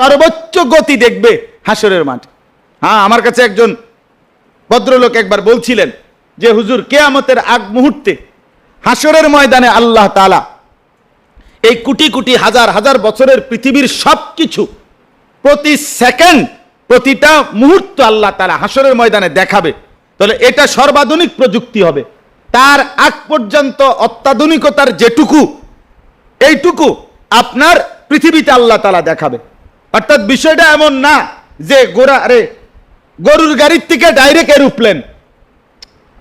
সর্বোচ্চ গতি দেখবে হাসরের মাঠে। হ্যাঁ, আমার কাছে একজন ভদ্রলোক একবার বলছিলেন যে হুজুর, কিয়ামতের আগ মুহূর্তে হাসরের ময়দানে আল্লাহ তাআলা এই কোটি কোটি হাজার হাজার বছরের পৃথিবীর সবকিছু প্রতি সেকেন্ড প্রতিটা মুহূর্ত আল্লাহ তাআলা হাসরের ময়দানে দেখাবে। তাহলে এটা সর্বাধুনিক প্রযুক্তি হবে। তার আগ পর্যন্ত অত্যাধুনিকতার যেটুকু, এইটুকু আপনার পৃথিবীতে আল্লাহ তাআলা দেখাবে। অর্থাৎ বিষয়টা এমন না যে গরুর গাড়ির থেকে ডাইরেক্ট এরোপ্লেন,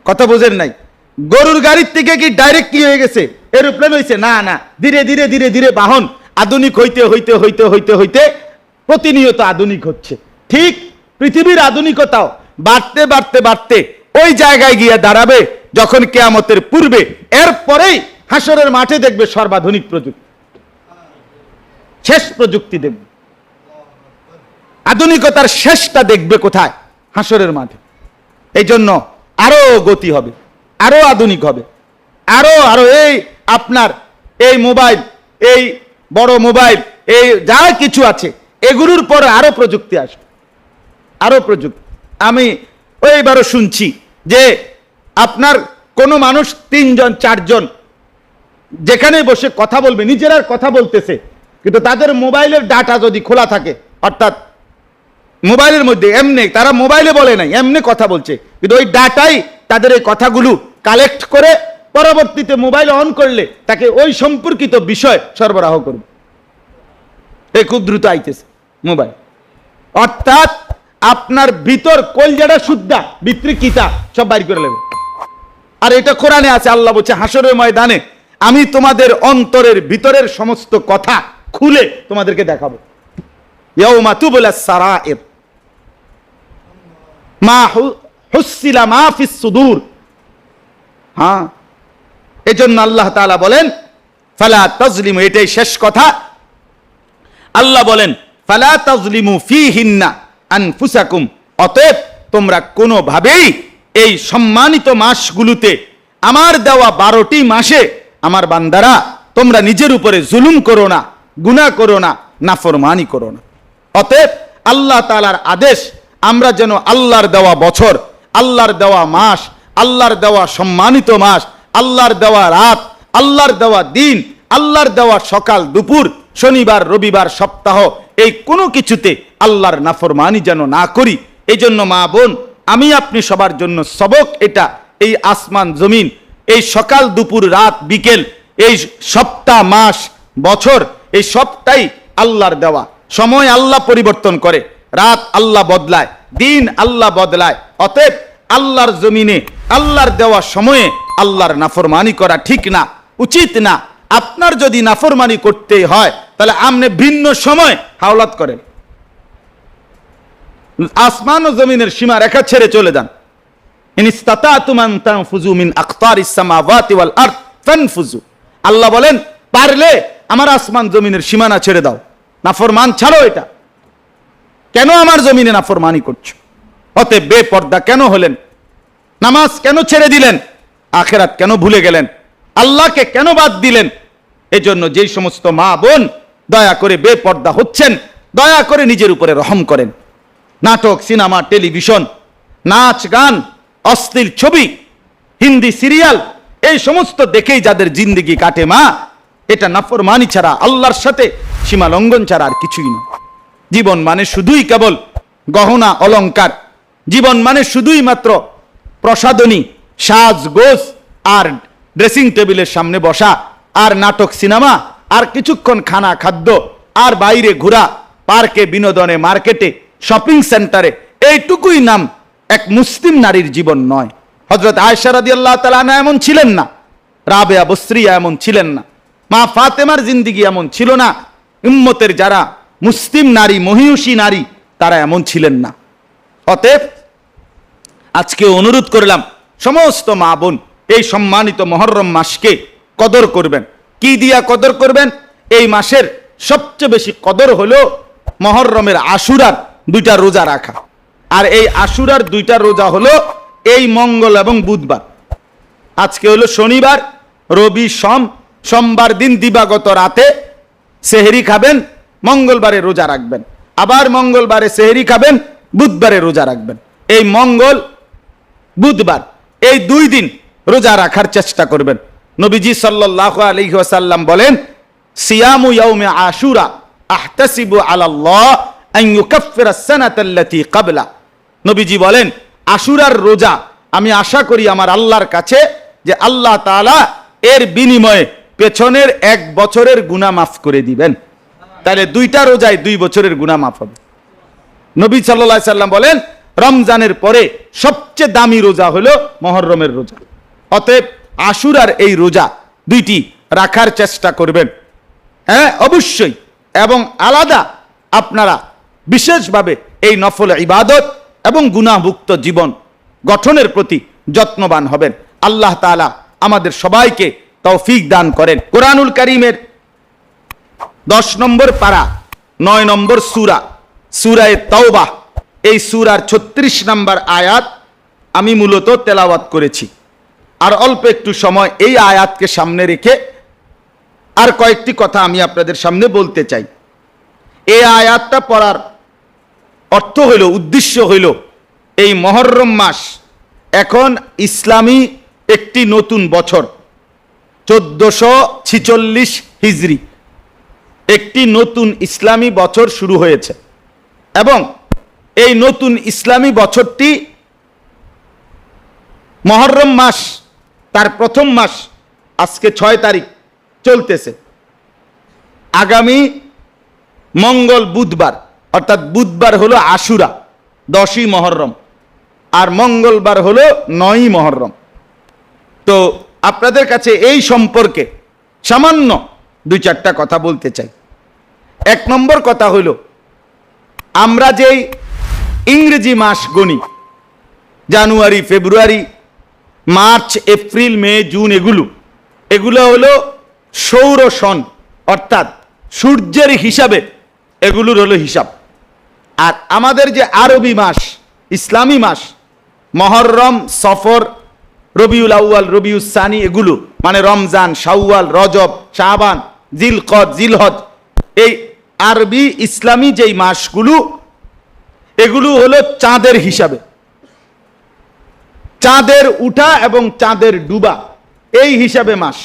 কথা বোঝেন নাই, গরুর গাড়ির থেকে কি ডাইরেক্ট কি হয়ে গেছে, এরোপ্লেন হয়েছে? না না, ধীরে ধীরে ধীরে ধীরে বাহন আধুনিক হইতে হইতে হইতে হইতে হইতে প্রতিনিয়ত আধুনিক হচ্ছে। ঠিক পৃথিবীর আধুনিকতাও বাড়তে বাড়তে বাড়তে ওই জায়গায় গিয়ে দাঁড়াবে যখন কিয়ামতের পূর্বে, এরপরেই হাসরের মাঠে দেখবে সর্বাধুনিক প্রযুক্তি, শেষ প্রযুক্তি দেখবে। আধুনিকতার শেষটা দেখবে কোথায়? হাসরের মাঠে। এই জন্য আরো গতি হবে, আরো আধুনিক হবে, আরো আরো এই আপনার এই মোবাইল, এই বড় মোবাইল, এই যা কিছু আছে এগুলোর পরে আরো প্রযুক্তি আসবে, আরো প্রযুক্তি। আমি ওইবারও শুনছি যে আপনার কোনো মানুষ 3 জন 4 জন যেখানে বসে কথা বলবে, নিজেরা কথা বলতেছে, কিন্তু তাদের মোবাইলের ডাটা যদি খোলা থাকে, অর্থাৎ মোবাইলের মধ্যে এমনি তারা মোবাইলে বলে নাই, এমনি কথা বলছে, কিন্তু ওই ডাটাই তাদের এই কথাগুলো কালেক্ট করে পরবর্তীতে মোবাইল অন করলে তাকে ওই সম্পর্কিত বিষয় সরবরাহ করবে। এই খুব দ্রুত আইতেছে মোবাইল। অর্থাৎ আপনার ভিতর কলজাটা শুদ্ধা, ভিতরে কিতা সব বাইর করে নেবে। আর এটা কোরআনে আছে, আল্লাহ বলছে হাসরের ময়দানে আমি তোমাদের অন্তরের ভিতরের সমস্ত কথা খুলে তোমাদেরকে দেখাবো। ইয়াউমা তুবলাস সারাইর মা হুসিলা মা ফিস সুদূর। হ্যাঁ, এজন্য আল্লাহ তাআলা বলেন ফালা তাজলিমু, এটাই শেষ কথা। আল্লাহ বলেন ফালা তাজলিমু ফিহিন্না আনফুসাকুম, অতএব তোমরা কোনোভাবেই এই সম্মানিত মাসগুলোতে, আমার দেওয়া 12টি মাসে আমার বান্দারা তোমরা নিজের উপরে জুলুম করো না, গুনাহ করো না, নাফরমানি করো না। অতএব আল্লাহ তাআলার আদেশ আমরা যেন আল্লাহর দেওয়া বছর, আল্লাহর দেওয়া মাস, আল্লাহর দেওয়া সম্মানিত মাস, আল্লাহর দেওয়া রাত, আল্লাহর দেওয়া দিন, আল্লাহর দেওয়া সকাল দুপুর, শনিবার রবিবার সপ্তাহ, এই কোনো কিছুতে আল্লাহর নাফরমানি যেন না করি। এই জন্য মা বোন, আমি আপনি সবার জন্য সবক এটা, এই আসমান জমিন, এই সকাল দুপুর রাত বিকেল, এই সপ্তাহ মাস বছর, এই সবটাই আল্লাহর দেওয়া। সময় আল্লাহ পরিবর্তন করে, রাত আল্লাহ বদলায়, দিন আল্লাহ বদলায়। অতএব আল্লাহর জমিনে আল্লাহর দেওয়া সময়ে আল্লাহর নাফরমানি করা ঠিক না, উচিত না। আপনার যদি নাফরমানি করতে হয় তাহলে আপনি ভিন্ন সময় হাওলাত করেন, আসমান ও জমিনের সীমা রেখা ছেড়ে চলে যান। ইন ইসতাতাতুম আন তানফুযু মিন আকতারিস সামাওয়াতি ওয়াল আরদ ফানফুযু। আল্লাহ বলেন পারলে আমার আসমান জমিনের সীমানা ছেড়ে দাও, নাফরমান ছাড়ো। এটা কেন আমার জমিনে নাফরমানি করছো? অতএব বেপর্দা কেন হলেন? নামাজ কেন ছেড়ে দিলেন? আখিরাত কেন ভুলে গেলেন? আল্লাহকে কেন বাদ দিলেন? এজন্য যেই সমস্ত মা বোন দয়া করে বেপর্দা হচ্ছেন, দয়া করে নিজের উপরে রহম করেন। নাটক, সিনেমা, টেলিভিশন, নাচ গান, অশ্লীল ছবি, হিন্দি সিরিয়াল, এই সমস্ত দেখেই যাদের জিন্দেগি কাটে মা, এটা নাফরমানি ছাড়া, আল্লাহর সাথে সীমা লঙ্ঘন ছাড়া আর কিছুই না। জীবন মানে শুধুই কেবল গহনা অলংকার, জীবন মানে শুধুই মাত্র প্রসাধনী, সাজগোজ আর ড্রেসিং টেবিলের সামনে বসা, আর নাটক সিনেমা, আর কিছুক্ষণ খানা খাদ্য, আর বাইরে ঘোরা, পার্কে, বিনোদনে, মার্কেটে, শপিং সেন্টারে, এইটুকুই নাম এক মুসলিম নারীর জীবন নয়। হযরত আয়েশা রাদিয়াল্লাহু তাআলা আনহা এমন ছিলেন না, রাবেয়া বসরিয়া এমন ছিলেন না, মা ফাতেমার জিন্দেগি এমন ছিল না, উম্মতের যারা মুসলিম নারী, মহিয়সী নারী, তারা এমন ছিলেন না। অতএব আজকে অনুরোধ করলাম সমস্ত মা বোন এই সম্মানিত মুহররম মাসকে কদর করবেন। কি দিয়া কদর করবেন? এই মাসের সবচেয়ে বেশি কদর হলো মুহররমের আশুরার 2টা রোজা রাখা। আর এই আশুরার 2টা রোজা হলো এই মঙ্গল এবং বুধবার। আজকে হলো শনিবার, রবি, সোমবার দিন দিবাগত রাতে সেহরি খাবেন, মঙ্গলবারে রোজা রাখবেন। আবার মঙ্গলবারে সেহরি খাবেন, বুধবারে রোজা রাখবেন। এই মঙ্গল বুধবার এই 2 দিন রোজা রাখার চেষ্টা করবেন। নবীজি সাল্লাল্লাহু আলাইহি ওয়াসাল্লাম বলেন, সিয়ামু ইয়াউমি আশুরা আহতাসিবু আলাল্লাহ আন ইউকাফফিরা আস-সানাতাল্লাতী ক্বাবলা। নবীজি বলেন, আশুরার রোজা আমি আশা করি আমার আল্লাহর কাছে যে আল্লাহ তাআলা এর বিনিময়ে পেছনের 1 বছরের গুনাহ মাফ করে দিবেন। তাহলে 2টা রোজায় 2 বছরের গুনাহ মাফ হবে। নবী সাল্লাল্লাহু আলাইহি সাল্লাম বলেন, রমজানের পরে সবচেয়ে দামি রোজা হলো মুহররমের রোজা। অতএব আশুরার এই রোজা 2টি রাখার চেষ্টা করবেন। হ্যাঁ, অবশ্যই। এবং আলাদা আপনারা বিশেষভাবে এই নফল ইবাদত এবং গুনাহমুক্ত জীবন গঠনের প্রতি যত্নবান হবেন। আল্লাহ তাআলা আমাদের সবাইকে তৌফিক দান করেন। কোরআনুল কারীমের 10 নম্বর পারা 9 নম্বর সূরা, সূরা তাওবাহ, এই সূরার 36 নম্বর আয়াত আমি মূলত তেলাওয়াত করেছি। আর অল্প একটু সময় এই আয়াতকে সামনে রেখে আর কয়েকটি কথা আমি আপনাদের সামনে বলতে চাই। এই আয়াতটা পড়ার অর্থ হইল, উদ্দেশ্য হইল, এই মুহররম মাস এখন ইসলামী একটি নতুন বছর 1446 হিজরি একটি নতুন ইসলামী বছর শুরু হয়েছে এবং এই নতুন ইসলামী বছরটি মুহররম মাস তার প্রথম মাস আজকে 6 তারিখ চলতেছে। আগামী মঙ্গল বুধবার অর্থাৎ বুধবার হলো আশুরা 10ই মুহররম আর মঙ্গলবার হলো 9ই মুহররম। তো আপনাদের কাছে এই সম্পর্কে সামান্য 2-4টা কথা বলতে চাই। 1 নম্বর কথা হলো, আমরা যেই ইংরেজি মাস গণি, জানুয়ারি, ফেব্রুয়ারি, মার্চ, এপ্রিল, মে, জুন, এগুলো হলো সৌর সন অর্থাৎ সূর্যের হিসাবে এগুলোর হলো হিসাব। আর আমাদের যে আরবি মাস, ইসলামী মাস, মুহররম, সফর, রবিউল আউয়াল, রবিউল সানি, এগুলো মানে রমজান, শাওয়াল, রজব, শাবান, জিলকদ, জিলহজ, এই আরবি ইসলামী যেই মাসগুলো এগুলো হলো চাঁদের হিসাবে, চাঁদের উঠা এবং চাঁদের ডুবা এই হিসাবে মাস।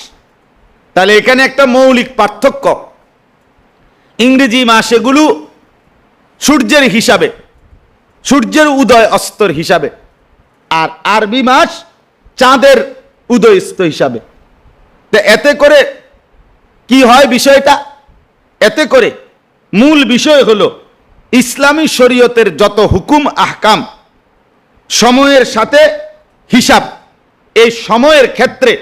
তাহলে এখানে একটা মৌলিক পার্থক্য, ইংরেজি মাস এগুলো সূর্যের হিসাবে, সূর্যের উদয় অস্তর হিসাবে, আর আরবি মাস চাঁদের উদয়স্ত হিসাবে। তো এতে করে কি হয় বিষয়টা? এতে করে মূল বিষয় হলো ইসলামী শরীয়তের যত হুকুম আহকাম সময়ের সাথে হিসাব, এই সময়ের ক্ষেত্রে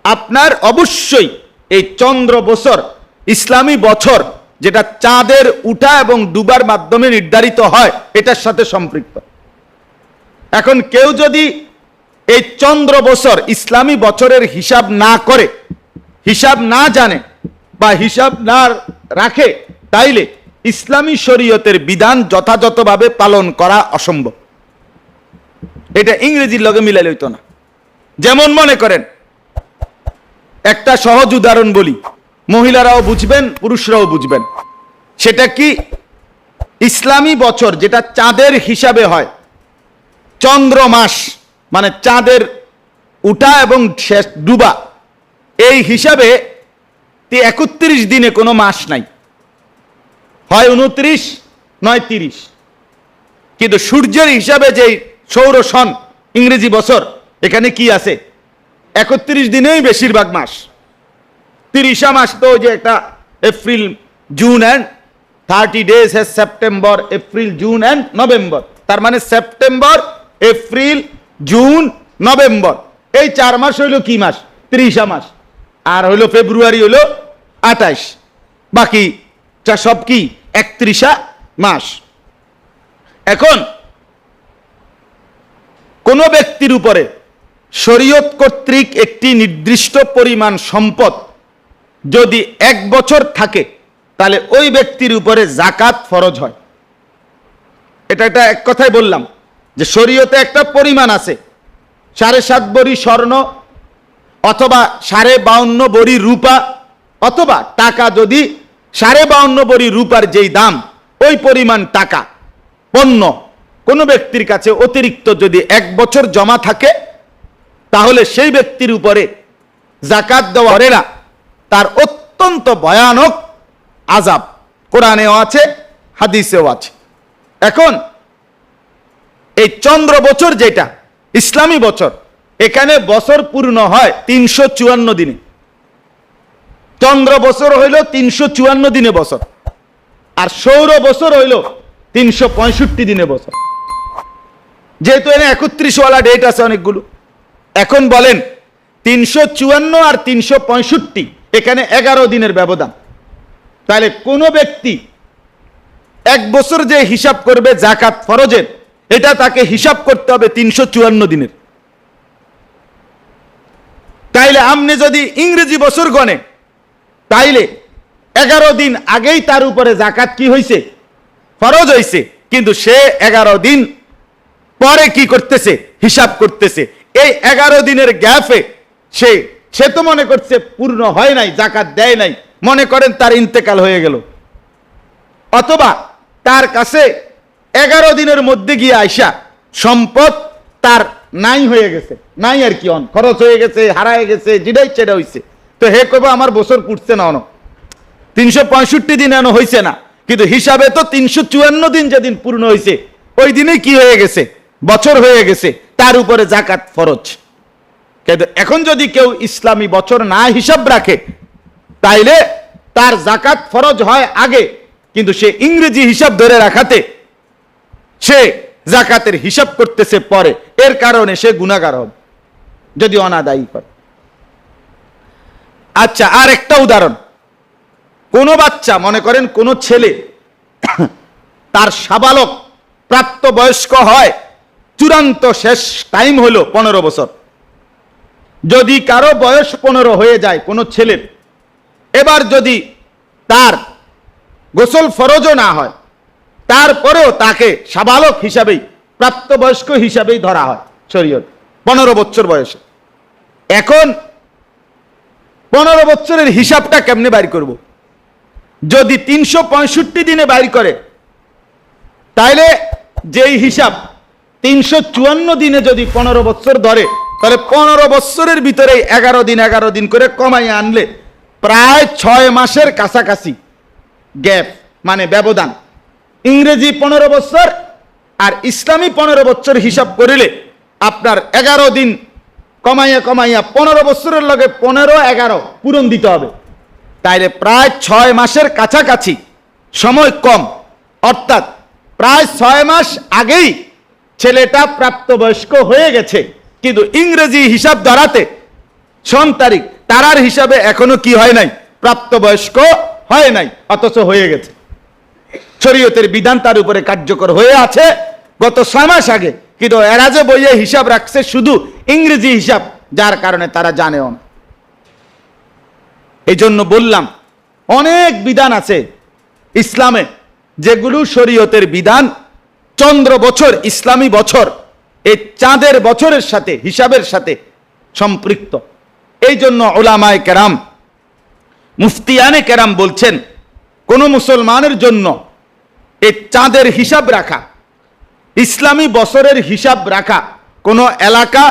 আপনার অবশ্যই এই চন্দ্র বছর, ইসলামী বছর যেটা চাঁদের উঠা এবং ডুবার মাধ্যমে নির্ধারিত হয়, এটার সাথে সম্পৃক্ত। এখন কেউ যদি এই চন্দ্র বছর ইসলামী বছরের হিসাব না করে, হিসাব না জানে বা হিসাব না রাখে, তাইলে ইসলামী শরীয়তের বিধান যথাযথভাবে পালন করা অসম্ভব। এটা ইংরেজির লগে মিলাইলে হইতো না। যেমন মনে করেন, একটা সহজ উদাহরণ বলি, মহিলারাও বুঝবেন, পুরুষরাও বুঝবেন। সেটা কি? ইসলামী বছর যেটা চাঁদের হিসাবে হয়, চন্দ্র মাস মানে চাঁদের উঠা এবং শেষ ডুবা, এই হিসাবে 31 দিনে কোনো মাস নাই, হয় 29 নয় 30। কিন্তু সূর্যের হিসাবে যে সৌর সন ইংরেজি বছর, এখানে কি আছে? 31 দিনেই বেশিরভাগ মাস। 30 মাস তো যে একটা April, June and 30 days has September, April, June and November. তার মানে সেপ্টেম্বর, এপ্রিল, জুন, নভেম্বর, এই 4 মাস হইল কি মাস? 30 মাস। আর হইল ফেব্রুয়ারি হইল 28, বাকি সব কি 31 মাস। এখন কোন ব্যক্তির উপরে শরীয়ত কর্তৃক একটি নির্দিষ্ট পরিমাণ সম্পদ যদি 1 বছর থাকে, তাহলে ওই ব্যক্তির উপরে জাকাত ফরজ হয়। এটা এক কথাই বললাম যে শরীয়তে একটা পরিমাণ আছে, 7.5 ভরি স্বর্ণ অথবা 52.5 ভরি রূপা, অথবা টাকা যদি 52.5 ভরি রূপার যেই দাম ওই পরিমাণ টাকা পণ্য কোনো ব্যক্তির কাছে অতিরিক্ত যদি 1 বছর জমা থাকে, তাহলে সেই ব্যক্তির উপরে যাকাত দেওয়া হবে না, তার অত্যন্ত ভয়ানক আযাব কোরআনেও আছে, হাদিসেও আছে। এখন এই চন্দ্র বছর যেটা ইসলামী বছর, এখানে বছর পূর্ণ হয় 354 দিনে। চন্দ্র বছর হইল 354 দিনে বছর, আর সৌর বছর হইল 365 দিনে বছর। যেহেতু এখানে 31 ওয়ালা ডেট আছে অনেকগুলো, এখন বলেন 354 আর 365, এখানে 11 দিনের ব্যবধান। তাহলে কোনো ব্যক্তি 1 বছর যে হিসাব করবে যাকাত ফরজের, এটা তাকে হিসাব করতে হবে 354 দিনের। তাইলে আপনি যদি ইংরেজি বছর গণে, তাইলে 11 দিন আগেই তার উপরে যাকাত কি হয়েছে, ফরজ হয়েছে, কিন্তু সে 11 দিন পরে কি করতেছে, হিসাব করতেছে। এই 11 দিনের গ্যাপে সে তো মনে করছে পূর্ণ হয় নাই, যাকাত দেয় নাই, মনে করেন তার ইন্তেকাল হয়ে গেল, অথবা তার কাছে 11 দিনের মধ্যে গিয়ে আইসা সম্পদ তার নাই হয়ে গেছে, নাই আর কি, খরচ হয়ে গেছে, হারায় গেছে, যেটাই সেটা হয়েছে, তো হে কবে আমার বছর পুটছে না, 365 দিন এনো হয়েছে না, কিন্তু হিসাবে তো 354 দিন যেদিন পূর্ণ হয়েছে ওই দিনে কি হয়ে গেছে, বছর হয়ে গেছে, তার উপরে যাকাত ফরজ। কিন্তু এখন যদি কেউ ইসলামী বছর না হিসাব রাখে, তাইলে তার যাকাত ফরজ হয় আগে, কিন্তু সে ইংরেজি হিসাব ধরে রাখাতে সে যাকাতের হিসাব করতেছে পরে, এর কারণে সে গুনাহগার হবে যদি অনাদায়ী করে। আচ্ছা, আর একটা উদাহরণ, কোন বাচ্চা, মনে করেন কোন ছেলে তার সাবালক প্রাপ্ত বয়স্ক হয়, চূড়ান্ত শেষ টাইম হলো 15 বছর। যদি কারো বয়স 15 হয়ে যায় কোন ছেলের, এবার যদি তার গোসল ফরজও না হয়, তারপরেও তাকে সাবালক হিসাবেই, প্রাপ্তবয়স্ক হিসাবেই ধরা হয় শরীয়ত 15 বছর বয়সে। এখন 15 বছরের হিসাবটা কেমনে বাইর করব? যদি 365 দিনে বাইর করে, তাইলে যেই হিসাব 354 দিনে যদি 15 বছর ধরে, তাহলে 15 বছরের ভিতরে 11 দিন করে কমাইয়া আনলে প্রায় 6 মাসের কাছাকাছি গ্যাপ, মানে ব্যবধান। ইংরেজি 15 বছর আর ইসলামী 15 বছর হিসাব করিলে আপনার 11 দিন কমাইয়া 15 বছরের লগে 15-11 পূরণ দিতে হবে, তাইলে প্রায় 6 মাসের কাছাকাছি সময় কম, অর্থাৎ প্রায় 6 মাস আগেই ছেলেটা প্রাপ্তবয়স্ক হয়ে গেছে, কিন্তু ইংরেজি হিসাব ধরাতে সন তারিখ তারার হিসাবে এখনো কি হয় নাই, প্রাপ্তবয়স্ক হয় নাই, অথচ হয়ে গেছে। শরীয়তের বিধান তার উপরে কার্যকর হয়ে আছে গত 6 মাস আগে, কিন্তু এরা যে বইয়ে হিসাব রাখছে শুধু ইংরেজি হিসাব, যার কারণে তারা জানেও না। এই জন্য বললাম, অনেক বিধান আছে ইসলামে যেগুলো শরীয়তের বিধান চন্দ্র বছর, ইসলামী বছর, এই চাঁদের বছরের সাথে, হিসাবের সাথে সম্পৃক্ত। এই জন্য উলামায়ে কেরাম, মুফতিয়ানে কেরাম বলছেন, কোন মুসলমানের জন্য এই চাঁদের হিসাব রাখা, ইসলামী বছরের হিসাব রাখা কোন এলাকা,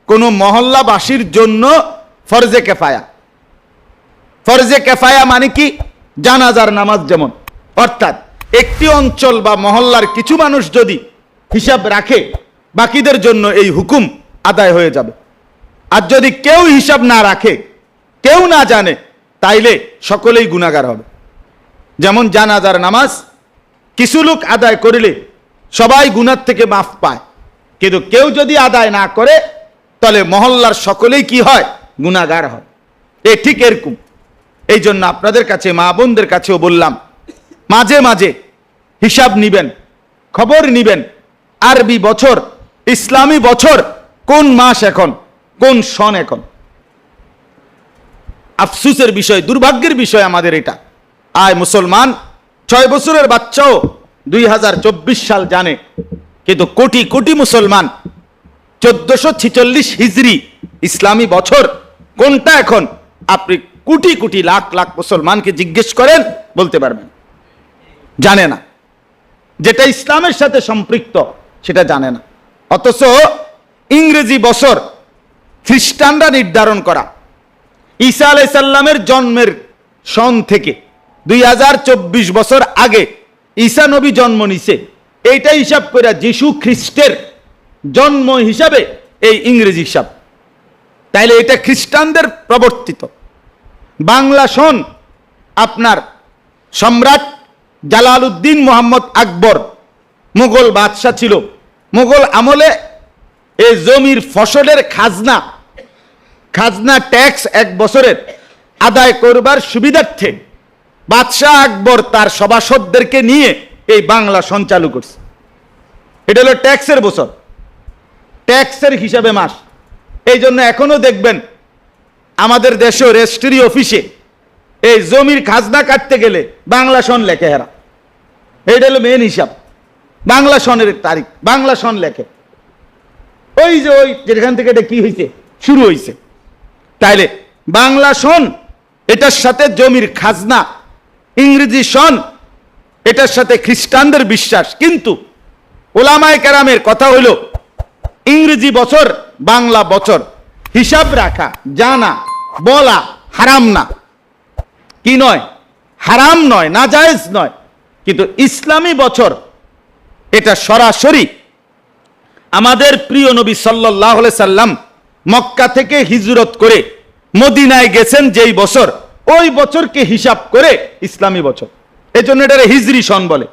কোন মহল্লাবাসীর জন্য ফরজে কেফায়া। ফরজে কেফায়া মানে কি? জানাজার নামাজ যেমন, অর্থাৎ একটি অঞ্চল বা মহল্লার কিছু মানুষ যদি হিসাব রাখে, বাকিদের জন্য এই হুকুম আদায় হয়ে যাবে। আর যদি কেউ হিসাব না রাখে, কেউ না জানে, তাইলে সকলেই গুনাহগার হবে। যেমন জানাজার নামাজ কিছু লোক আদায় করিলে সবাই গুনাহ থেকে মাফ পায়, কিন্তু কেউ যদি আদায় না করে, তাহলে মহল্লার সকলেই কি হয়? গুনাহগার হয়। এই ঠিক এরকম। এই জন্য আপনাদের কাছে, মা বোনদের কাছেও বললাম, মাঝে মাঝে হিসাব নিবেন, খবর নিবেন, আরবি বছর, ইসলামী বছর কোন মাস এখন, কোন সন এখন। আফসুসের বিষয়, দুর্ভাগ্যের বিষয় আমাদের এটা। আয় মুসলমান 6 বছরের বাচ্চাও 2024 সাল জানে, কিন্তু কোটি কোটি মুসলমান 1446 হিজরি ইসলামী বছর কোনটা এখন, আপনি কোটি কোটি লাখ লাখ মুসলমানকে জিজ্ঞেস করেন, বলতে পারবেন, জানে না। যেটা ইসলামের সাথে সম্পৃক্ত সেটা জানে না। অথচ ইংরেজি বছর খ্রিস্টানরা নির্ধারণ করা, ঈসা আলাইহিস সালামের জন্মের সন থেকে 2024 বছর আগে ঈসা নবী জন্ম নিছে, এইটা হিসাব করে যিশু খ্রিস্টের জন্ম হিসাবে এই ইংরেজি হিসাব। তাইলে এটা খ্রিস্টানদের প্রবর্তিত। বাংলা সন আপনার সম্রাট জালালউদ্দিন মোহাম্মদ আকবর মুঘল বাদশাহ ছিল, মুঘল আমলে এই জমির ফসলের খাজনা ট্যাক্স এক বছরের আদায় করবার সুবিধার্থে বাদশাহ আকবর তার সভাসদদেরকে নিয়ে এই বাংলা সন চালু করছে। এটা হলো ট্যাক্সের বছর, ট্যাক্সের হিসাবে মাস। এই জন্য এখনো দেখবেন আমাদের দেশেও রেজিস্ট্রি অফিসে এই জমির খাজনা কাটতে গেলে বাংলা সন লেখে হেরা। এইটা হলো মেন হিসাব, বাংলা সনের তারিখ, বাংলা সন লেখে। ওই যে ওই যেখান থেকে এটা কি হয়েছে শুরু হয়েছে। তাইলে বাংলা সন এটার সাথে জমির খাজনা, ইংরেজি সন এটার সাথে খ্রিস্টানদের বিশ্বাস। কিন্তু ওলামায়ে কেরামের কথা হইল ইংরেজি বছর বাংলা বছর হিসাব রাখা, জানা, বলা হারাম না, কি নয়, হারাম নয়, নাজায়েজ নয়। কিন্তু ইসলামী বছর এটা সরাসরি আমাদের প্রিয় নবী সাল্লাল্লাহু আলাইহি সাল্লাম মক্কা থেকে হিজরত করে মদিনায় গেছেন যেই বছর, ওই বছরকে হিসাব করে ইসলামী বছর। এজন্য এটারে হিজরি সন বলে।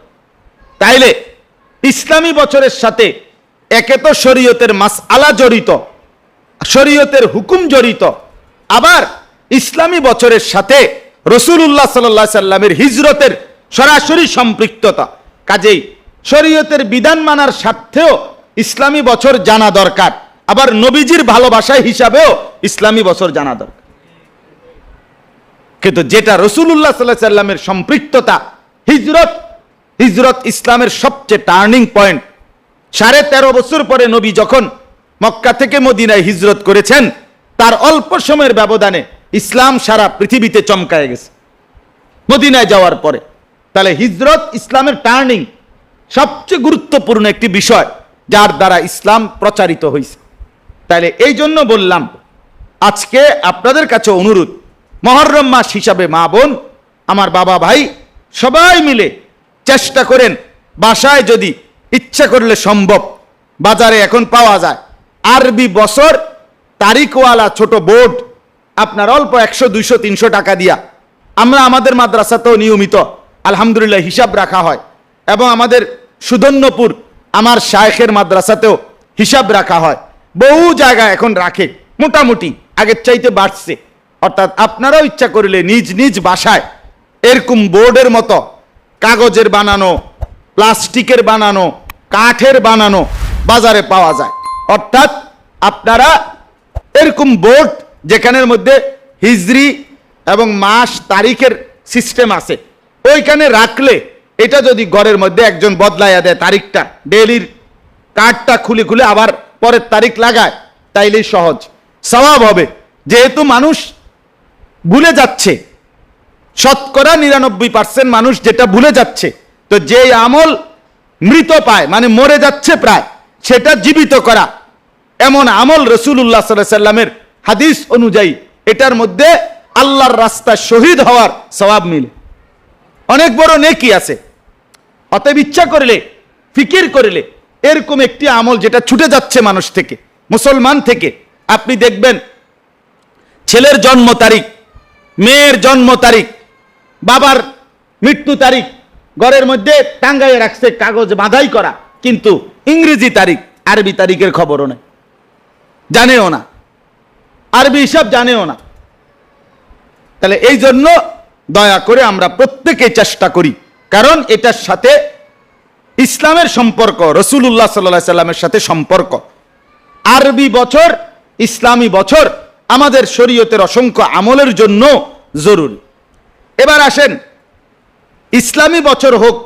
তাইলে ইসলামী বছরের সাথে একে তো শরীয়তের মাসআলা জড়িত, শরীয়তের হুকুম জড়িত, আবার ইসলামী বছরের সাথে রাসূলুল্লাহ সাল্লাল্লাহু আলাইহি সাল্লামের হিজরতের সরাসরি সম্পৃক্ততা। কাজেই শরীয়তের বিধান মানার স্বার্থেও ইসলামী বছর জানা দরকার, আবার নবীজির ভালোবাসা হিসাবেও ইসলামী বছর জানা দরকার। কিন্তু যেটা রাসূলুল্লাহ সাল্লাল্লাহু আলাইহি সাল্লামের সম্পৃক্ততা, হিজরত ইসলামের সবচেয়ে টার্নিং পয়েন্ট। 13.5 বছর পরে নবী যখন মক্কা থেকে মদিনায় হিজরত করেছেন, তার অল্প সময়ের ব্যবধানে ইসলাম সারা পৃথিবীতে চমকায় গেছে মদিনায় যাওয়ার পরে। তাহলে হিজরত ইসলামের টার্নিং, সবচেয়ে গুরুত্বপূর্ণ একটি বিষয় যার দ্বারা ইসলাম প্রচারিত হয়েছে। তাহলে এই জন্য বললাম, আজকে আপনাদের কাছে অনুরোধ, মুহররম মাস হিসাবে মা বোন আমার, বাবা ভাই সবাই মিলে চেষ্টা করেন, বাসায় যদি ইচ্ছা করলে সম্ভব, বাজারে এখন পাওয়া যায় আরবি বছর তারিখওয়ালা ছোট বোর্ড, আপনার অল্প 100, 200, 300 টাকা দিয়া। আমরা আমাদের মাদ্রাসাতেও নিয়মিত আলহামদুলিল্লাহ হিসাব রাখা হয়, এবং আমাদের সুধন্যপুর আমার শায়েখের মাদ্রাসাতেও হিসাব রাখা হয়। বহু জায়গায় এখন রাখে, মোটামুটি আগের চাইতে বাড়ছে। অর্থাৎ আপনারাও ইচ্ছা করলে নিজ নিজ বাসায় এরকম বোর্ডের মতো কাগজের বানানো, প্লাস্টিকের বানানো, কাঠের বানানো বাজারে পাওয়া যায়। অর্থাৎ আপনারা এরকম বোর্ড যেখানের মধ্যে হিজরি এবং মাস তারিখের সিস্টেম আছে, ওইখানে রাখলে এটা যদি ঘরের মধ্যে একজন বদলাইয়া দেয় তারিখটা, ডেইলির কার্ডটা খুলে খুলে আবার পরের তারিখ লাগায়, তাইলেই সহজ সওয়াব হবে। যেহেতু মানুষ ভুলে যাচ্ছে, শতকরা 99% মানুষ যেটা ভুলে যাচ্ছে, তো যে আমল মৃত পায় মানে মরে যাচ্ছে প্রায়, সেটা জীবিত করা, এমন আমল রাসূলুল্লাহ সাল্লাল্লাহু আলাইহি সাল্লামের হাদিস অনুযায়ী এটার মধ্যে আল্লাহর রাস্তায় শহীদ হওয়ার সওয়াব মিলে, অনেক বড় নেকি আছে। অতএব ইচ্ছা করলে, ফিকির করলে এরকম একটি আমল যেটা ছুটে যাচ্ছে মানুষ থেকে, মুসলমান থেকে, আপনি দেখবেন ছেলের জন্ম তারিখ, মেয়ের জন্ম তারিখ, বাবার মৃত্যু তারিখ ঘরের মধ্যে টাঙ্গাইয়ে রাখছে, কাগজ বাঁধাই করা, কিন্তু ইংরেজি তারিখ, আরবি তারিখের খবরও নেই, জানেও না, আরবি হিসাব জানেও না। তাহলে এই জন্য দয়া করে আমরা প্রত্যেকে চেষ্টা করি, কারণ এটার সাথে ইসলামের সম্পর্ক, রাসূলুল্লাহ সাল্লাল্লাহু আলাইহি সাল্লামের সাথে সম্পর্ক। আরবি বছর, ইসলামী বছর আমাদের শরীয়তের অসংখ্য আমলের জন্য জরুরি। এবার আসেন, ইসলামী বছর হোক,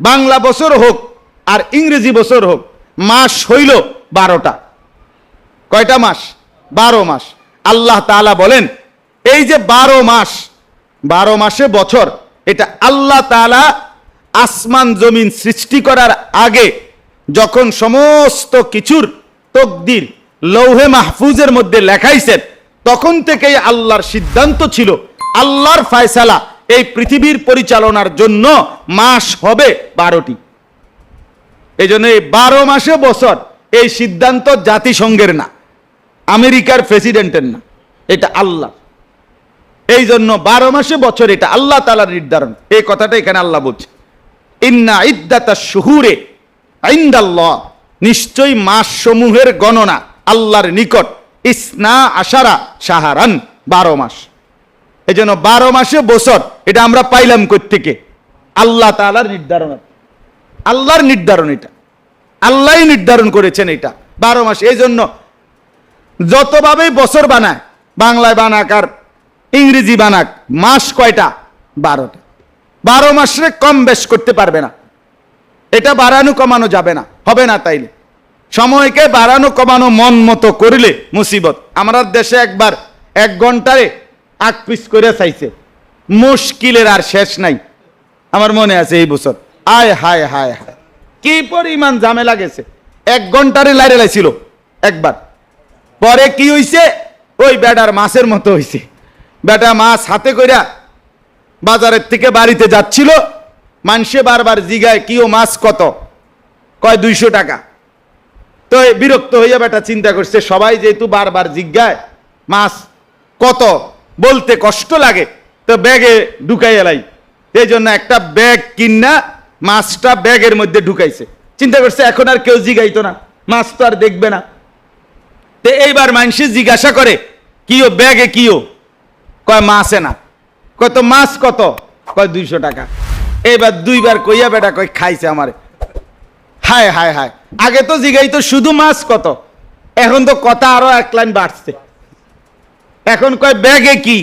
বাংলা বছর হোক, আর ইংরেজি বছর হোক, মাস হইল 12টা। কয়টা মাস? 12 মাস। আল্লাহ তাআলা বলেন, এই যে 12 মাস, 12 মাসে বছর, এটা আল্লাহ তাআলা আসমান জমিন সৃষ্টি করার আগে যখন সমস্ত কিছুর তকদির লৌহে মাহফুজের মধ্যে লেখাইছেন, তখন থেকেই আল্লাহর সিদ্ধান্ত ছিল, আল্লাহর ফয়সালা এই পৃথিবীর পরিচালনার জন্য মাস হবে 12টি। এই জন্য এই 12 মাসে বছর এই সিদ্ধান্ত জাতিসংঘের না, আমেরিকার প্রেসিডেন্টের না, এটা আল্লাহ। এই জন্য 12 মাসে বছর এটা আল্লাহ তাআলার নির্ধারণ। এই কথাটা এখানে আল্লাহ বলছে, ইন্না ইদ্দাতাশ শুহুরে ইনদাল্লাহ, নিশ্চয়ই মাস সমূহের গণনা আল্লাহর নিকট ইসনা আশারা শাহরান, 12 মাস। এই জন্য 12 মাসে বছর এটা আমরা পাইলাম কই থেকে? আল্লাহ তাআলার নির্ধারণ, আল্লাহর নির্ধারণ, এটা আল্লাহই নির্ধারণ করেছেন এটা 12 মাস। এই জন্য যতভাবেই বছর বানায়, বাংলায় বানাক আর ইংরেজি বানাক, মাস কয়টা? 12টা। 12 মাসে কম বেশ করতে পারবে না, এটা বাড়ানো কমানো যাবে না, হবে না। তাইলে সময়কে বাড়ানো কমানো মন মতো করলে মুসিবত। আমরা দেশে একবার 1 ঘন্টারে 8 পিস করে চাইছে, মুশকিলের আর শেষ নাই। আমার মনে আছে এই বছর, আয় হায় হায় হায় কি পরিমাণ ঝামেলা গেছে। 1 ঘন্টারে লাইরে লাইছিল একবার। পরে কি হইছে, ওই বেটার মাছের মতো হইছে। বেটা মাছ হাতে কইরা বাজারের থেকে বাড়িতে যাচ্ছিল, মানুষে বারবার জিগায় কি ও মাছ কত? কয় 200 টাকা। তো বিরক্ত হইয়া বেটা চিন্তা করছে, সবাই যেহেতু বারবার জিজ্ঞায় মাছ কত বলতে কষ্ট লাগে, তো ব্যাগে ঢুকাই এলাই। এই জন্য একটা ব্যাগ কিনা মাছটা ব্যাগের মধ্যে ঢুকাইছে। চিন্তা করছে এখন আর কেউ জিগাইতো না, মাছ তো আর দেখবে না। তো এইবার মানুষে জিজ্ঞাসা করে কি ও ব্যাগে কি ও? কয় মাছে না। কত মাছ কত? কয় 200 টাকা। এইবার 2 বার কইয়া বেটা কয় খাইছে আমারে। হায় হায় হায়, আগে তো জিগাইতো শুধু মাছ কত, এখন তো কথা আরো 1 লাইন বাড়ছে। এখন কয় ব্যাগে কি?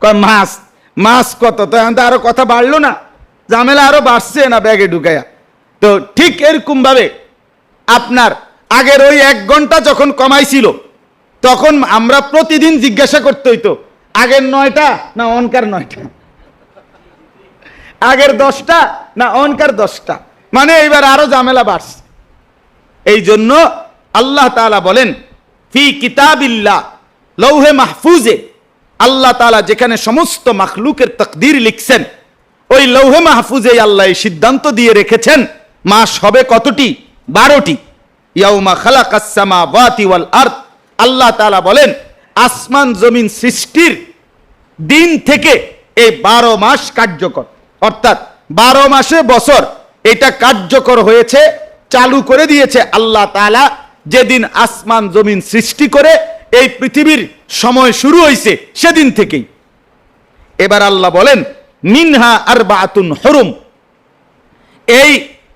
কয় মাছ। মাছ কত? তো এখন তো আরো কথা বাড়লো না, ঝামেলা আরো বাড়ছে না ব্যাগে ঢুকাইয়া। তো ঠিক এরকম ভাবে আপনার আগের ওই 1 ঘন্টা যখন কমাইছিল, তখন আমরা প্রতিদিন জিজ্ঞাসা করতে হইতো আগের 9টা না অনকার 9টা, আগের 10টা না অনকার 10টা। মানে এইবার আরো ঝামেলা বাড়ছে। এই জন্য আল্লাহ তাআলা বলেন ফি কিতাবিল্লাহ, লৌহে মাহফুজে আল্লাহ তাআলা যেখানে সমস্ত মাখলুকের তাকদীর লিখছেন, ওই লৌহে মাহফুজে আল্লাহ এই সিদ্ধান্ত দিয়ে রেখেছেন মাস হবে কতটি? 12টি। ইয়াউমা খালাকাস সামাওয়াতি ওয়াল আরদ, আল্লাহ তাআলা বলেন আসমান জমিন সৃষ্টির দিন থেকে এই 12 মাস কার্যকর, অর্থাৎ 12 মাসে বছর এটা কার্যকর হয়েছে, চালু করে দিয়েছে আল্লাহ তাআলা যেদিন আসমান জমিন সৃষ্টি করে এই পৃথিবীর সময় শুরু হয়েছে সেদিন থেকেই। এবার আল্লাহ বলেন মিনহা আরবাআতুন হুরুম, এই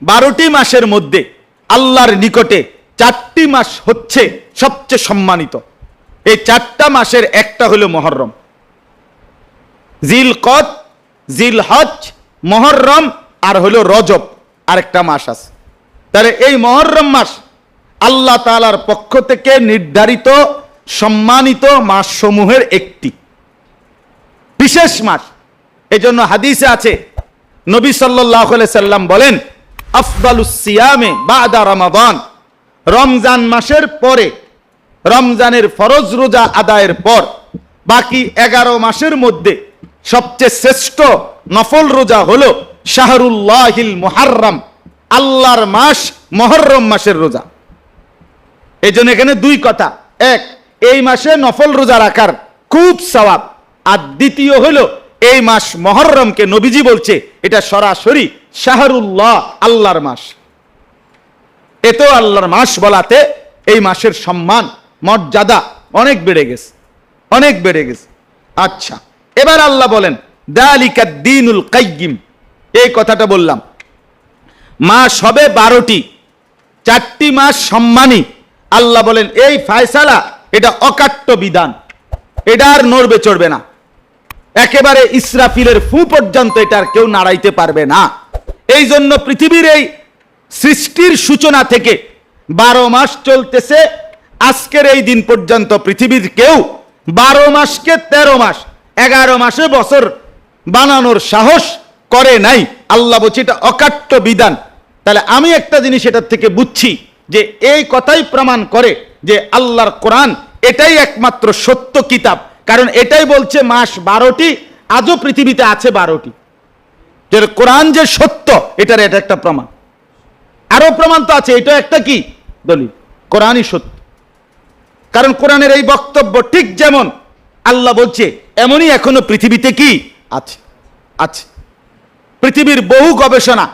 12টি মাসের মধ্যে আল্লাহর নিকটে 4টি মাস হচ্ছে সবচেয়ে সম্মানিত। এই 4টা মাসের একটা হলো মুহররম, জিলকদ, জিলহজ, মুহররম আর হলো রজব, আরেকটা মাস আছে। তাহলে এই মুহররম মাস আল্লাহ তাআলার পক্ষ থেকে নির্ধারিত সম্মানিত মাস সমূহের একটি বিশেষ মাস। এই জন্য হাদিসে আছে নবী সাল্লাল্লাহু আলাইহি সাল্লাম বলেন আফদালুস সিয়ামে বাদা রমাদান, রমজান মাসের পরে, রমজানের ফরজ রোজা আদায়ের পর বাকি 11 মাসের মধ্যে সবচেয়ে শ্রেষ্ঠ নফল রোজা হলো শাহরুল্লাহিল মুহাররম, আল্লাহর মাস মুহররম মাসের রোজা। এই জন্য এখানে 2 কথা, এক এই মাসে নফল রোজা রাখার খুব সওয়াব, আর দ্বিতীয় হলো এই মাস মুহররমকে নবীজি বলছে এটা সরাসরি শাহরুল্লাহ, আল্লাহর মাস। এতেও আল্লাহর মাস বলাতে এই মাসের সম্মান মর্যাদা অনেক বেড়ে গেছে, অনেক বেড়ে গেছে। আচ্ছা, এবার আল্লাহ বলেন যালিকা দ্বীনুল কাইয়্যিম, এই কথাটা বললাম মাস হবে 12টি, 4টি মাস সম্মানী। আল্লাহ বলেন এই ফয়সালা এটা অকাট্য বিধান, এটা আর নড়বে চড়বে না, একেবারে ইসরাফিলের ফু পর্যন্ত এটা আর কেউ নাড়াইতে পারবে না। এই জন্য পৃথিবীর এই সৃষ্টির সূচনা থেকে 12 মাস চলতেছে, আজকের এই দিন পর্যন্ত পৃথিবীর কেউ 12 মাসকে 13 মাস 11 মাসে বছর বানানোর সাহস করে নাই। আল্লাহ বলছে এটা অকাট্য বিধান। তাহলে আমি একটা জিনিস এটার থেকে বুঝছি যে এই কথাই প্রমাণ করে যে আল্লাহর কোরআন এটাই একমাত্র সত্য কিতাব, কারণ এটাই বলছে মাস 12টি, আজও পৃথিবীতে আছে 12টি। যে কোরআন যে সত্য এটা একটা প্রমাণ। আরো প্রমাণ তো আছে, এটা একটা কি দলিল, কোরআনই সত্য। কারণ কোরআনের এই বক্তব্য ঠিক যেমন আল্লাহ বলছে এমনই এখনো পৃথিবীতে কি আছে আছে। পৃথিবীর বহু গবেষণা,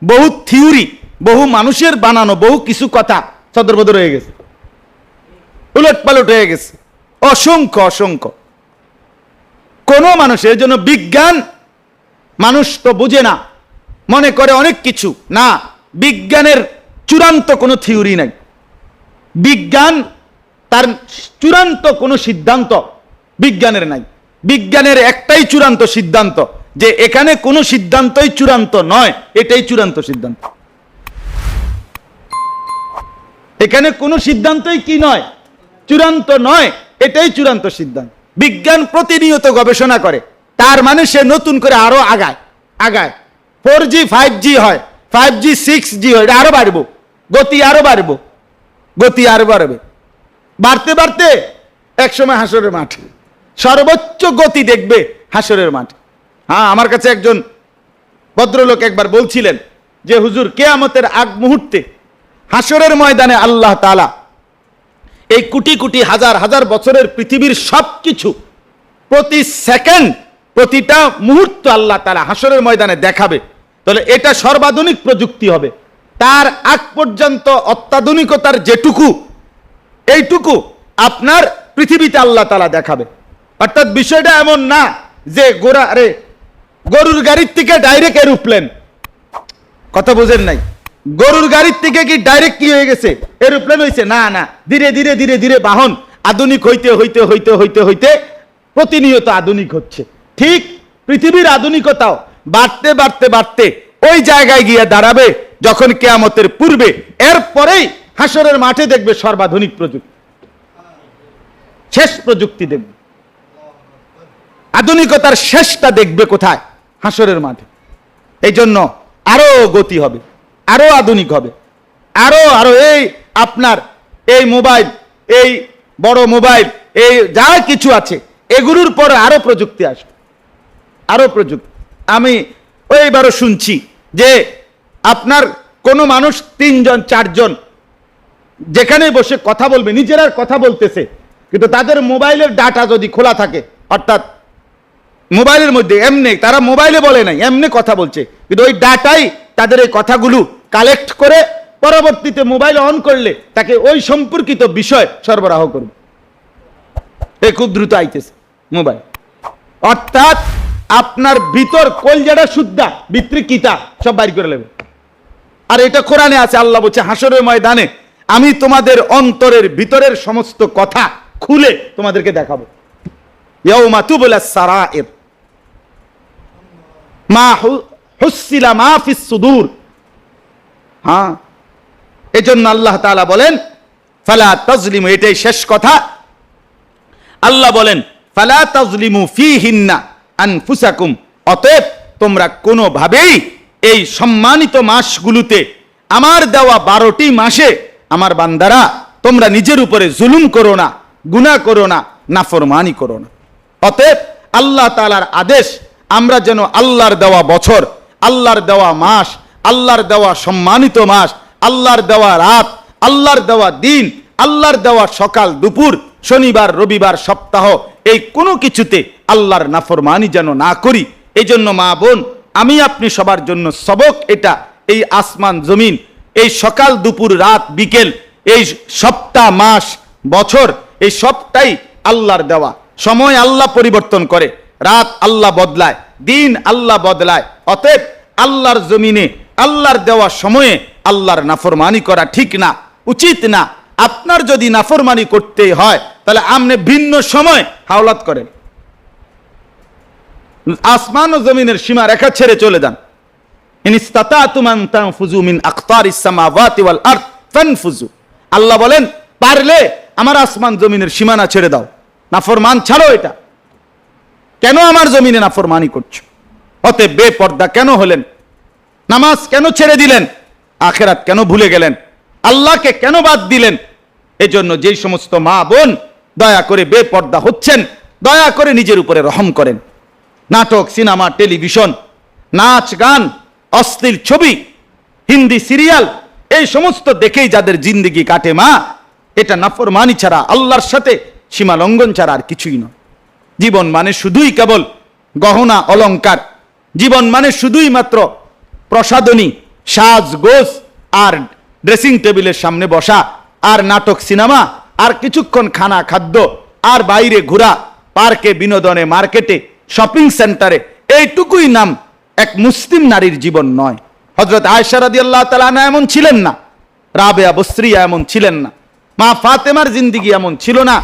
বহু থিওরি, বহু মানুষের বানানো বহু কিছু কথা সদরবদর হয়ে গেছে, উলট পালট হয়ে গেছে, অসংখ্য অসংখ্য। কোন মানুষের জন্য বিজ্ঞান, মানুষ তো বুঝে না, মনে করে অনেক কিছু না। বিজ্ঞানের চূড়ান্ত কোনো থিওরি নাই, বিজ্ঞান তার চূড়ান্ত কোনো সিদ্ধান্ত বিজ্ঞানের নাই। বিজ্ঞানের একটাই চূড়ান্ত সিদ্ধান্ত যে এখানে কোনো সিদ্ধান্তই চূড়ান্ত নয়, এটাই চূড়ান্ত সিদ্ধান্ত। এখানে কোনো সিদ্ধান্তই কি নয়, চূড়ান্ত নয়, এটাই চূড়ান্ত সিদ্ধান্ত। বিজ্ঞান প্রতিনিয়ত গবেষণা করে, তার মানে সে নতুন করে আরো আগায় আগায়। 4G 5G হয়, 5G 6G হয়, এটা আরো বাড়বো, গতি আরো বাড়বো, গতি আরো বাড়বে, বাড়তে বাড়তে একসময় হাসরের মাঠে সর্বোচ্চ গতি দেখবে হাসরের মাঠে। হ্যাঁ, আমার কাছে একজন ভদ্রলোক একবার বলছিলেন যে হুজুর, কিয়ামতের আগ মুহূর্তে হাসরের ময়দানে আল্লাহ তাআলা এই কোটি কোটি হাজার হাজার বছরের পৃথিবীর সবকিছু প্রতি সেকেন্ড, প্রতিটা মুহূর্ত আল্লাহ তাআলা হাসরের ময়দানে দেখাবে। তাহলে এটা সর্বাধুনিক প্রযুক্তি হবে। তার আগ পর্যন্ত অত্যাধুনিকতার যেটুকু, এইটুকু আপনার পৃথিবীতে আল্লাহ তাআলা দেখাবে। অর্থাৎ বিষয়টা এমন না যে গরুর গাড়ির থেকে ডাইরেক্ট এরোপ্লেন, কথা বুঝেন নাই, গরুর গাড়ির থেকে কি ডাইরেক্ট কি হয়ে গেছে, এরোপ্লেন হয়েছে? না না, ধীরে ধীরে ধীরে ধীরে বাহন আধুনিক হইতে হইতে হইতে হইতে হইতে প্রতিনিয়ত আধুনিক হচ্ছে। ঠিক পৃথিবীর আধুনিকতাও বাড়তে বাড়তে বাড়তে ওই জায়গায় গিয়ে দাঁড়াবে যখন কিয়ামতের পূর্বে, এরপরেই হাসরের মাঠে দেখবে সর্বাধুনিক প্রযুক্তি, শেষ প্রযুক্তি দেখবে। আধুনিকতার শেষটা দেখবে কোথায়? হাসরের মাঠে। এই জন্য আরো গতি হবে, আরো আধুনিক হবে, আরো আরো এই আপনার এই মোবাইল, এই বড় মোবাইল, এই যা কিছু আছে এগুলোর পরে আরো প্রযুক্তি আসবে, আরো প্রযুক্তি। আমি ওইবারও শুনছি যে আপনার কোনো মানুষ 3 জন 4 জন যেখানে বসে কথা বলবে, নিজেরা কথা বলতেছে, কিন্তু তাদের মোবাইলের ডাটা যদি খোলা থাকে, অর্থাৎ মোবাইলের মধ্যে এমনি, তারা মোবাইলে বলে নাই, এমনি কথা বলছে, কিন্তু ওই ডাটাই তাদের এই কথাগুলো কালেক্ট করে পরবর্তীতে মোবাইল অন করলে তাকে ওই সম্পর্কিত বিষয় সরবরাহ করবে। এই খুব দ্রুত আইতেছে মোবাইল। অর্থাৎ আপনার ভিতর কলজাটা শুদ্ধা, ভিতরে কিতা সব বাইর করে নেবে। আর এটা কোরআনে আছে, আল্লাহ বলছে হাসরের ময়দানে আমি তোমাদের অন্তরের ভিতরের সমস্ত কথা খুলে তোমাদেরকে দেখাবো। ইয়াউমা তুবলাস সারাইর মা হুসিলা মা ফিস সুদূর। হ্যাঁ, এজন্য আল্লাহ তাআলা বলেন ফালা তাজলিমু, এটাই শেষ কথা। আল্লাহ বলেন ফালা তাজলিমু ফীহিন্না আনফুসাকুম, অতএব তোমরা কোনোভাবেই এই সম্মানিত মাসগুলোতে, আমার দেওয়া 12টি মাসে আমার বান্দারা তোমরা নিজের উপরে জুলুম করো না, গুনাহ করো না, নাফরমানি করো না। অতএব আল্লাহ তাআলার আদেশ আমরা যেন আল্লাহর দেওয়া বছর, আল্লাহর দেওয়া মাস, আল্লাহর দেওয়া সম্মানিত মাস, আল্লাহর দেওয়া রাত, আল্লাহর দেওয়া দিন, আল্লাহর দেওয়া সকাল দুপুর, শনিবার রবিবার সপ্তাহ, এই কোনো কিছুতে আল্লাহর নাফরমানি যেন না করি। এই জন্য মা বোন, আমি আপনি সবার জন্য সবক এটা, এই আসমান জমিন, এই সকাল দুপুর রাত বিকেল, এই সপ্তাহ মাস বছর, এই সবটাই আল্লাহর দেওয়া। সময় আল্লাহ পরিবর্তন করে, রাত আল্লাহ বদলায়, দিন আল্লাহ বদলায়। অতএব আল্লাহর জমিনে আল্লাহর দেওয়া সময়ে আল্লাহর নাফরমানি করা ঠিক না, উচিত না। আপনার যদি নাফরমানি করতে হয় তাহলে আপনি ভিন্ন সময় হাওলাত করেন, আসমান ও জমিনের সীমা রেখা ছেড়ে চলে যান। ইন ইসতাতাতুম আন তানফুযু মিন আকতারিস সামাওয়াতি ওয়াল আরদ ফানফুযু। আল্লাহ বলেন পারলে আমার আসমান জমিনের সীমানা ছেড়ে দাও, নাফরমান ছাড়ো। এটা কেন আমার জমিনে নাফরমানি করছো? অতএব বেপর্দা কেন হলেন? নামাজ কেন ছেড়ে দিলেন? আখিরাত কেন ভুলে গেলেন? আল্লাহকে কেন বাদ দিলেন? এজন্য যেই সমস্ত মা বোন দয়া করে বেপর্দা হচ্ছেন, দয়া করে নিজের উপরে রহম করেন। নাটক, সিনেমা, টেলিভিশন, নাচ গান, অশ্লীল ছবি, হিন্দি সিরিয়াল, এই সমস্ত দেখেই যাদের জিন্দেগি কাটে মা, এটা নাফরমানি ছাড়া, আল্লাহর সাথে সীমা লঙ্ঘন ছাড়া আর কিছুই নয়। জীবন মানে শুধুই কেবল গহনা অলংকার, জীবন মানে শুধুই মাত্র প্রসাদনী, সাজগোজ আর ড্রেসিং টেবিলের সামনে বসা, আর নাটক সিনেমা, আর কিছুক্ষণ খানা খাদ্য, আর বাইরে ঘোরা, পার্কে, বিনোদনে, মার্কেটে, শপিং সেন্টারে, এইটুকুই নাম এক মুসলিম নারীর জীবন নয়। হযরত আয়েশা রাদিয়াল্লাহু তাআলা আনহা এমন ছিলেন না, রাবেয়া বসরিয়া এমন ছিলেন না, মা ফাতেমার জিন্দেগি এমন ছিল না,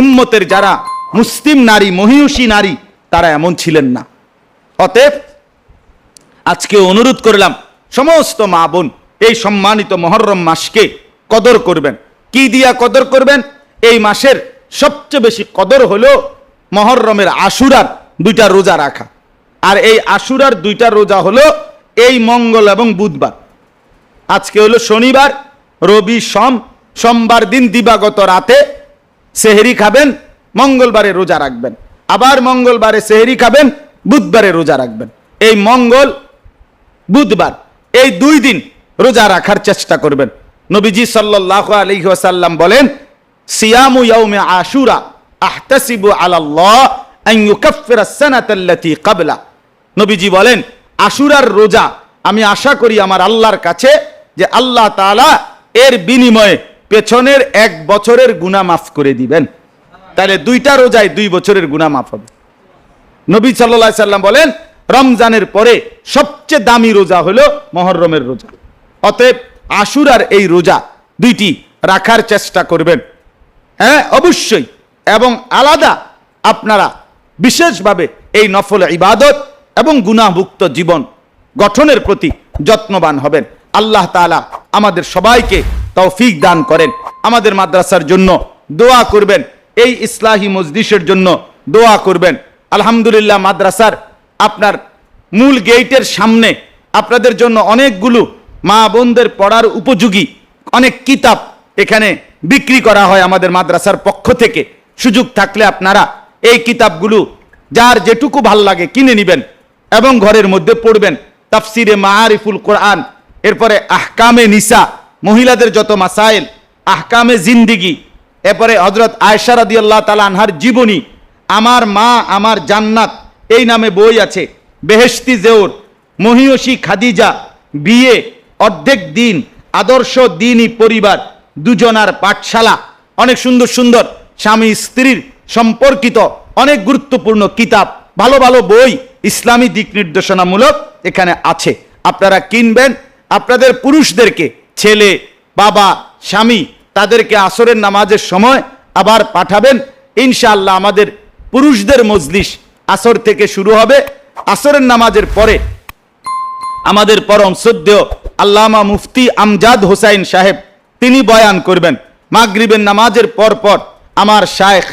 উম্মতের যারা মুসলিম নারী, মহিয়সী নারী, তারা এমন ছিলেন না। অতএব আজকে অনুরোধ করলাম সমস্ত মা বোন এই সম্মানিত মুহররম মাসকে কদর করবেন। কি দিয়া কদর করবেন? এই মাসের সবচেয়ে বেশি কদর হলো মুহররমের আশুরার 2টা রোজা রাখা। আর এই আশুরার 2টা রোজা হলো এই মঙ্গল এবং বুধবার। আজকে হলো শনিবার, রবি, সোমবার দিন দিবাগত রাতে সেহরি খাবেন, মঙ্গলবারে রোজা রাখবেন, আবার মঙ্গলবারে সেহরি খাবেন, বুধবারে রোজা রাখবেন। এই মঙ্গল বুধবার এই 2 দিন রোজা রাখার চেষ্টা করবেন। নবীজি সাল্লাল্লাহু আলাইহি ওয়াসাল্লাম বলেন, সিয়ামু ইয়াউমে আশুরা আহতাসিবু আলাল্লাহ আন ইউকাফফিরা আস-সানাতাল্লাতী ক্বাবলা। নবীজি বলেন, আশুরার রোজা আমি আশা করি আমার আল্লাহর কাছে যে আল্লাহ তাআলা এর বিনিময়ে পেছনের 1 বছরের গুনাহ মাফ করে দিবেন। তাহলে 2টা রোজায় 2 বছরের গুনাহ মাফ হবে। নবী সাল্লাল্লাহু আলাইহি সাল্লাম বলেন, রমজানের পরে সবচেয়ে দামি রোজা হলো মুহররমের রোজা। অতএব আশুরার এই রোজা 2টি রাখার চেষ্টা করবেন। হ্যাঁ, অবশ্যই, এবং আলাদা আপনারা বিশেষভাবে এই নফল ইবাদত এবং গুনাহমুক্ত জীবন গঠনের প্রতি যত্নবান হবেন। আল্লাহ তাআলা আমাদের সবাইকে তৌফিক দান করেন। আমাদের মাদ্রাসার জন্য দোয়া করবেন, এই ইসলাহি মজলিসের জন্য দোয়া করবেন। আলহামদুলিল্লাহ, মাদ্রাসার আপনার মূল গেটের সামনে আপনাদের জন্য অনেকগুলো মা বোনদের পড়ার উপযোগী অনেক কিতাব এখানে বিক্রি করা হয় আমাদের মাদ্রাসার পক্ষ থেকে। সুযোগ থাকলে আপনারা এই কিতাবগুলো যার যেটুকু ভাল লাগে কিনে নেবেন এবং ঘরের মধ্যে পড়বেন। তাফসিরে মাআরিফুল কোরআন, এরপরে আহকামে নিসা, মহিলাদের যত মাসাইল, আহকামে জিন্দিগি, এরপরে হযরত আয়েশা রাদিয়াল্লাহু তাআলা আনহার জীবনী, আমার মা আমার জান্নাত এই নামে বই আছে, বেহেশতি জেওর, মহিয়সী খাদিজা, বিয়ে, অর্ধেক দিন, আদর্শ দিনী পরিবার, দুজনার পাঠশালা, অনেক সুন্দর সুন্দর স্বামী স্ত্রীর সম্পর্কিত অনেক গুরুত্বপূর্ণ কিতাব, ভালো ভালো বই, ইসলামী দিক নির্দেশনামূলক এখানে আছে। আপনারা কিনবেন, আপনাদের পুরুষদেরকে, ছেলে, বাবা, স্বামী, তাদেরকে আসরের নামাজের সময় আবার পাঠাবেন। ইনশাআল্লাহ আমাদের পুরুষদের মজলিস আসর থেকে শুরু হবে। আসরের নামাজের পরে আমাদের পরম শ্রদ্ধেয় আল্লামা মুফতি আমজাদ হোসাইন সাহেব তিনি বয়ান করবেন। মাগরিবের নামাজের পর পর আমার শায়েখ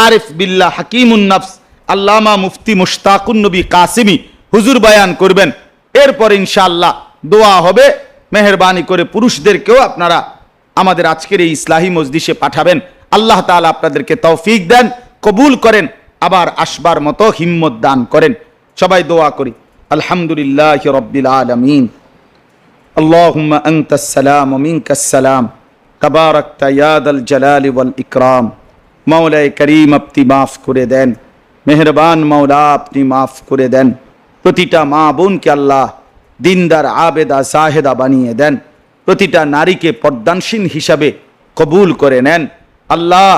আরিফ বিল্লাহ হাকিমুন নফস আল্লামা মুফতি মুশতাকুন নবী কাসিমি হুজুর বয়ান করবেন। এরপর ইনশাআল্লাহ দোয়া হবে। মেহেরবানি করে পুরুষদেরকেও আপনারা আমাদের আজকের এই ইসলাহি মজলিসে পাঠাবেন। আল্লাহ তাআলা আপনাদেরকে তৌফিক দেন, কবুল করেন, আবার আসবার মতো হিম্মত দান করেন। সবাই দোয়া করি। আলহামদুলিল্লাহি রাব্বিল আলামিন। আল্লাহুম্মা আনতাস সালাম ওয়া মিনকাস সালাম, তাবারাকতা ইয়া দাল জালালি ওয়াল ইকরাম। মাওলায়ে করিম আপনি মাফ করে দেন, মেহেরবান মাওলা আপনি মাফ করে দেন। প্রতিটা মা বোনকে আল্লাহ দিনদার, আবেদা, জাহেদা বানিয়ে দেন। প্রতিটা নারীকে পর্দানশীল হিসাবে কবুল করে নেন। আল্লাহ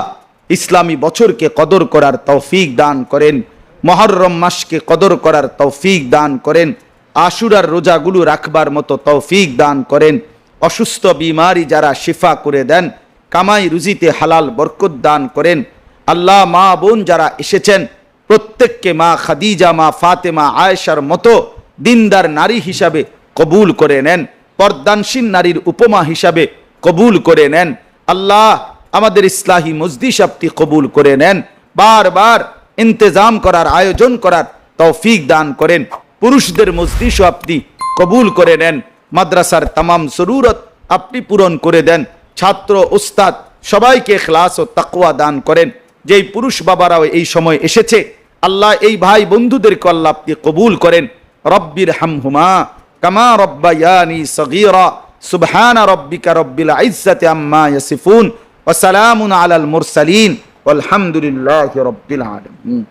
ইসলামী বছরকে কদর করার তৌফিক দান করেন, মুহররম মাসকে কদর করার তৌফিক দান করেন, আশুরার রোজাগুলো রাখবার মতো তৌফিক দান করেন। অসুস্থ বিমারি যারা শিফা করে দেন, কামাই রুজিতে হালাল বরকত দান করেন। আল্লাহ মা বোন যারা এসেছেন প্রত্যেককে মা খাদিজা, মা ফাতেমা, আয়েশার মতো দিনদার নারী হিসাবে কবুল করে নেন, পর্দানশীল নারীর উপমা হিসাবে কবুল করে নেন। আল্লাহ আমাদের ইসলাহি মজলিস আপনি কবুল করে নেন। বারবার ইন্তজাম করার, আয়োজন করার তৌফিক দান করেন। পুরুষদের মজলিসও আপনি কবুল করে নেন। মাদ্রাসার তামাম জরুরত আপনি পূরণ করে দেন। ছাত্র উস্তাদ সবাইকে ইখলাস ও তাকওয়া দান করেন। যেই পুরুষ বাবারাও এই সময় এসেছে, আল্লাহ এই ভাই বন্ধুদেরকে আল্লাহ আপনি কবুল করেন। রব্বির হামহুমা কামা রব্বায়ানি সগীরা। সুবহান রব্বিকা রব্বিল ইজ্জাতি আম্মা ইয়াসিফুন ওয়া সালামুন আলাল মুরসালিন ওয়ালহামদুলিল্লাহি রাব্বিল আলামিন।